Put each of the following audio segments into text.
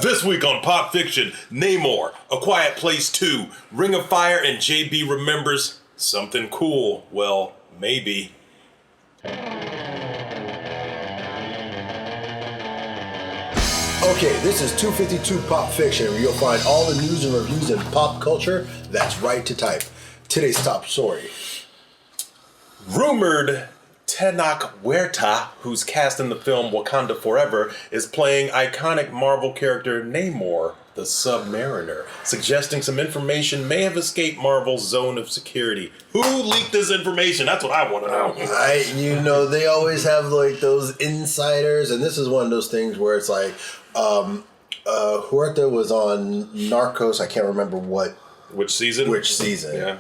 This week on Pop Fiction, Namor, A Quiet Place 2, Ring of Fire, and JB remembers something cool. Well, maybe. Okay, this is 252 Pop Fiction, where you'll find all the news and reviews in pop culture that's right to type. Today's top story. Rumored Tenoch Huerta, who's cast in the film Wakanda Forever, is playing iconic Marvel character Namor, the Submariner, suggesting some information may have escaped Marvel's zone of security. Who leaked this information? That's what I want to know. They always have like those insiders, and this is one of those things where it's like, Huerta was on Narcos. I can't remember which season. Yeah.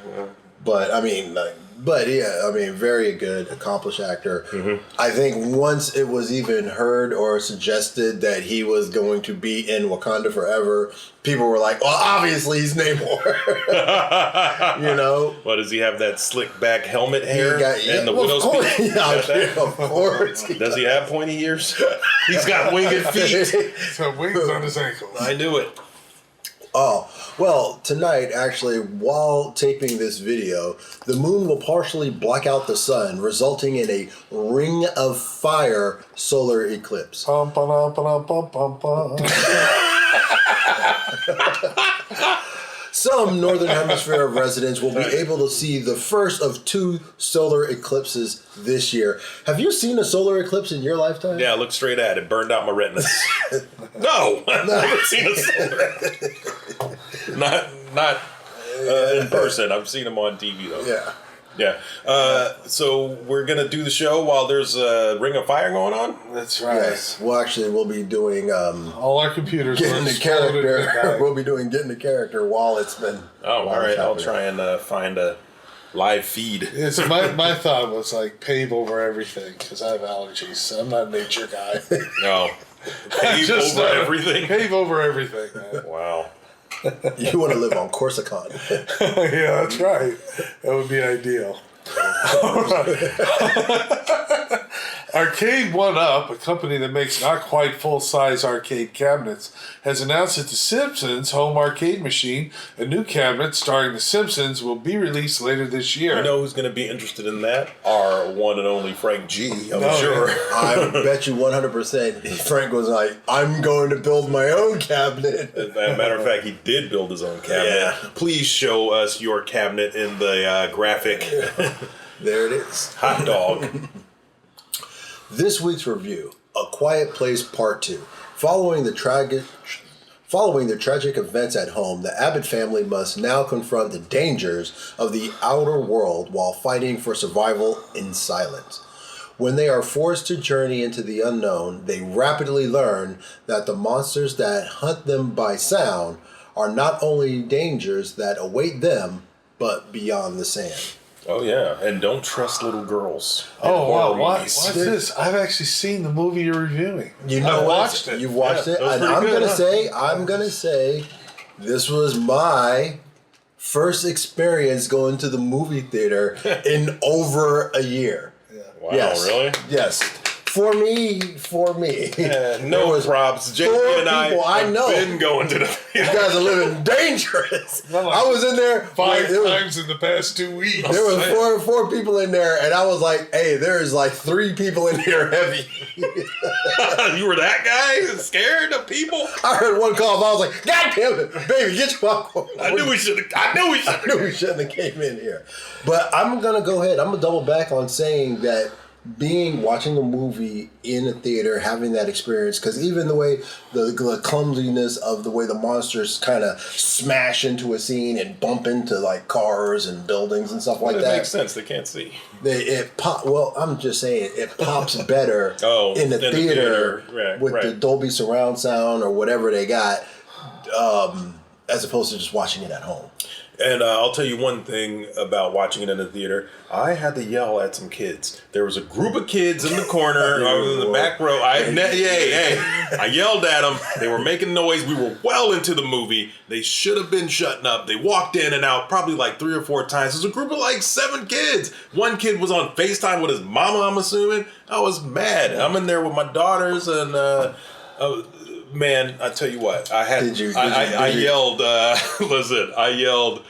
But very good, accomplished actor. Mm-hmm. I think once it was even heard or suggested that he was going to be in Wakanda Forever, people were like, well, obviously he's Namor. Well, does he have that slick back helmet hair and the widow's peak? Of course. Does he have pointy ears? He's got winged feet. So wings on his ankles. I knew it. Oh, well, tonight, actually, while taping this video, the moon will partially black out the sun, resulting in a ring of fire solar eclipse. Some Northern Hemisphere residents will be able to see the first of 2 solar eclipses this year. Have you seen a solar eclipse in your lifetime? Yeah, I looked straight at it. Burned out my retinas. No, I've never seen a solar eclipse. Not in person. I've seen them on TV, though. Yeah. Yeah. So we're going to do the show while there's a Ring of Fire going on? That's right. Yes. Well, actually, we'll be doing... all our computers getting the character. We'll be doing getting the character while it's been... Oh, all right. I'll try and find a live feed. Yeah, so my thought was like pave over everything because I have allergies. So I'm not a nature guy. No. Pave over everything? Pave over everything, man. Wow. You want to live on Corsican. Yeah, that's right. That would be ideal. Arcade1UP, a company that makes not quite full-size arcade cabinets, has announced that the Simpsons home arcade machine, a new cabinet starring the Simpsons, will be released later this year. You know who's going to be interested in that? Our one and only Frank G, I'm sure. I bet you 100% Frank was like, I'm going to build my own cabinet. As a matter of fact, he did build his own cabinet. Yeah. Please show us your cabinet in the graphic. There it is. Hot dog. This week's review, A Quiet Place Part 2. Following the tragic events at home, the Abbott family must now confront the dangers of the outer world while fighting for survival in silence. When they are forced to journey into the unknown, they rapidly learn that the monsters that hunt them by sound are not only dangers that await them, but beyond the sand. Oh, yeah. And don't trust little girls. Oh, wow. Watch this. I've actually seen the movie you're reviewing. I watched it. You've watched it? And I'm going to say this was my first experience going to the movie theater in over a year. Yeah. Wow, yes. Really? Yes. For me. No props. JP and I know. Been going to the theater. You guys are living dangerous. I was in there 5 times in the past 2 weeks. There was four people in there, and I was like, hey, there's like 3 people in here heavy. You were that guy? Scared of people? I heard one cough. I was like, God damn it, baby, get your popcorn. I knew we shouldn't have came in here. But I'm going to go ahead. I'm going to double back on saying that watching a movie in a theater, having that experience, because even the way the clumsiness of the way the monsters kind of smash into a scene and bump into like cars and buildings and stuff like that. It makes sense. They can't see. I'm just saying it pops better in the theater with the Dolby surround sound or whatever they got, as opposed to just watching it at home. And I'll tell you one thing about watching it in the theater. I had to yell at some kids. There was a group of kids in the corner. I was in the back row. I yelled at them. They were making noise. We were well into the movie. They should have been shutting up. They walked in and out probably like 3 or 4 times. There's a group of like 7 kids. One kid was on FaceTime with his mama, I'm assuming. I was mad. I'm in there with my daughters and Man, I tell you what, I had. Did you- I did you- yelled. Listen, I yelled,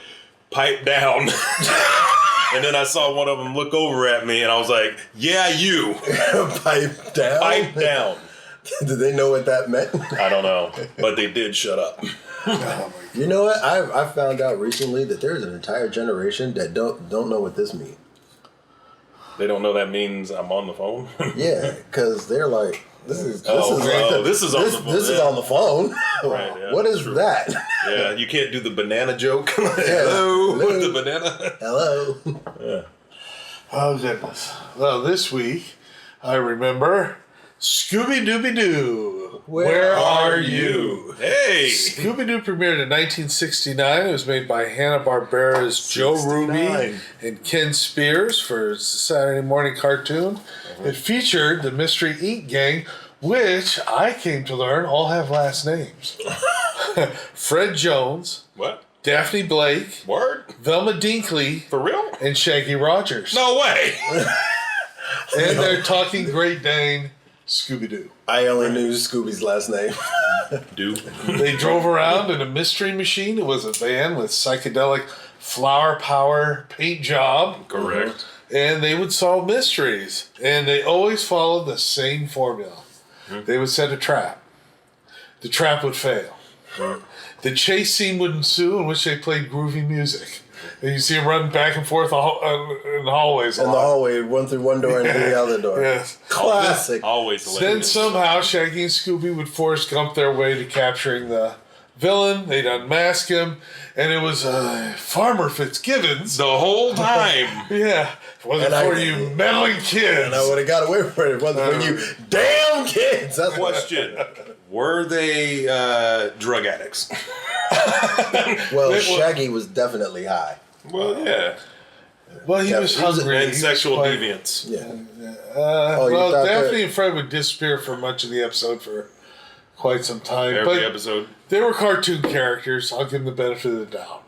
"Pipe down!" And then I saw one of them look over at me, and I was like, "Yeah, you Pipe down. pipe down." Did they know what that meant? I don't know, but they did shut up. You know what? I found out recently that there's an entire generation that don't know what this means. They don't know that means I'm on the phone. Yeah, because they're like, this is Oh, on this is on the phone. Right, yeah, What is true. that? Yeah, you can't do the banana joke. Hello. Hello, the banana. Hello. Yeah. Oh, goodness. Well, this week, I remember Scooby-Doo. Where are you? Hey. Scooby-Doo premiered in 1969. It was made by Hanna-Barbera's Joe 69. Ruby and Ken Spears for a Saturday morning cartoon. It featured the Mystery Inc. gang, which I came to learn all have last names. Fred Jones, What? Daphne Blake, Word? Velma Dinkley, For real? and Shaggy Rogers. No way. And their talking Great Dane, Scooby-Doo. I only knew Scooby's last name. Dude. They drove around in a mystery machine. It was a van with psychedelic flower power paint job. Correct. And they would solve mysteries. And they always followed the same formula. They would set a trap. The trap would fail. The chase scene would ensue in which they played groovy music. And you see them running back and forth in the hallways. In the hallway, one through one door and through the other door. Yes. Classic. Always Then hilarious. somehow Shaggy and Scooby would Forrest Gump their way to capturing the villain. They'd unmask him. And it was Farmer Fitzgibbons. The whole time. Yeah. It wasn't And for you meddling kids. And I would have got away from it. It wasn't for you damn kids. That's what. Question. Were they drug addicts? Well, Shaggy was definitely high. Well, yeah. Well, he was hungry. And He was sexual quite- deviance. Yeah. Well, you thought Daphne that- and Fred would disappear for much of the episode for quite some time. Every but episode. they were cartoon characters. I'll give them the benefit of the doubt.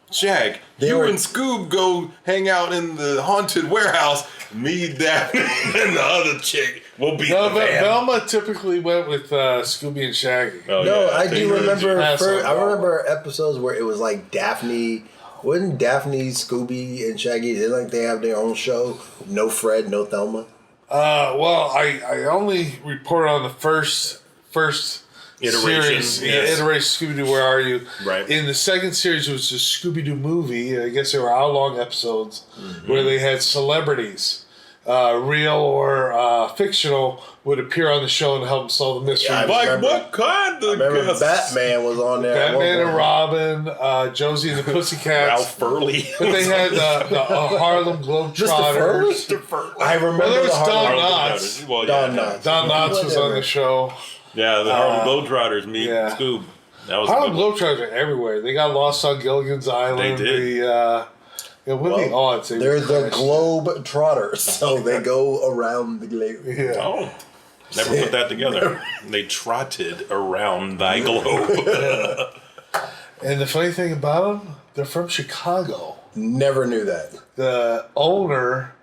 Shag, They you were- and Scoob go hang out in the haunted warehouse. Me, Daphne, and the other chick will be Oh, No, the but van. Velma typically went with Scooby and Shaggy. Oh, No, yeah. I do remember. That's all. I remember episodes where it was like Daphne. Wasn't Daphne, Scooby, and Shaggy? Didn't like they have their own show? No Fred, no Thelma. Well, I only reported on the first Iteration, series, yes. iteration Scooby-Doo, Where Are You? Right. In the second series, it was the Scooby-Doo movie. I guess they were hour-long episodes where they had celebrities, real or fictional, would appear on the show and help them solve the mystery. Yeah, I Like, remember- what kind of Remember guess? Batman was on there. at one Batman and point. Robin, Josie and the Pussycats. Ralph Furley. But they had the Harlem Globetrotters. Mr. Furley? I remember Well, there was the Harlem- Don Knotts. Well, Don yeah. Knotts. Don Knotts was on Whatever. the show. Yeah, the Harlem Globetrotters meet Yeah. Scoob. That was Harlem a good one. Globetrotters are everywhere. They got lost on Gilligan's Island. They did. What are the odds? They They're would the crash? Globe Trotters, so they go around the globe. Yeah. Oh, never put that together. They trotted around thy globe. And the funny thing about them, they're from Chicago. Never knew that. The owner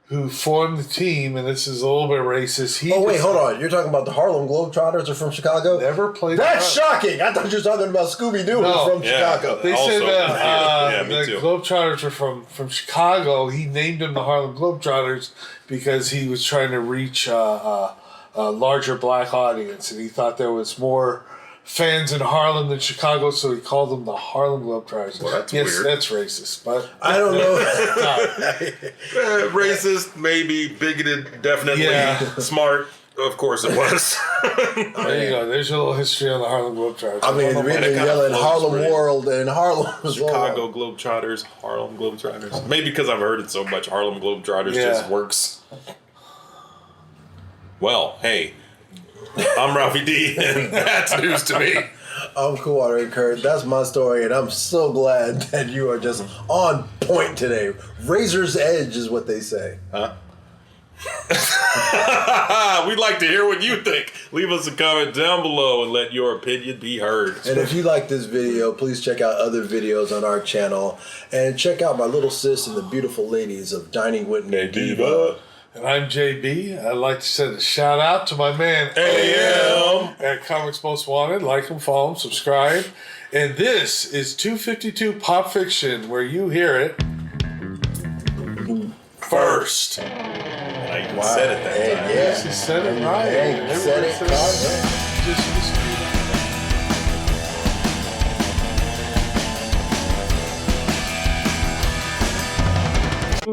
who formed the team, and this is a little bit racist. He Oh wait, hold on. You're talking about the Harlem Globetrotters are from Chicago? never played. That's shocking. I thought you were talking about Scooby-Doo No. from Yeah. Chicago. They Also, said that yeah, me the too. Globetrotters were from Chicago. He named them the Harlem Globetrotters because he was trying to reach a larger black audience, and he thought there was more fans in Harlem than Chicago, so he called them the Harlem Globetrotters. Well, that's yes, weird. that's racist, but I don't know. Racist, maybe. Bigoted, definitely. Yeah. Smart, of course it was. there you go. There's your little history on the Harlem Globetrotters. I mean, we've it been kinda yelling flows, Harlem right? World and Harlem Chicago Globetrotters, Harlem Globetrotters. Maybe because I've heard it so much, Harlem Globetrotters Yeah. just works. Well, hey, I'm Ralphie D, and that's news to me. I'm Coolwater and Kurt. That's my story, and I'm so glad that you are just on point today. Razor's edge is what they say. We'd like to hear what you think. Leave us a comment down below and let your opinion be heard. And if you like this video, please check out other videos on our channel. And check out my little sis and the beautiful ladies of Dining with Me Hey, Diva. And I'm JB. I'd like to send a shout out to my man AM at Comics Most Wanted. Like him, follow him, subscribe. And this is 252 Pop Fiction, where you hear it first. And I even said it that time. Yes, he said it right. Hey, you said it. Just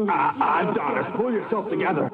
I'm Donis. Pull yourself together.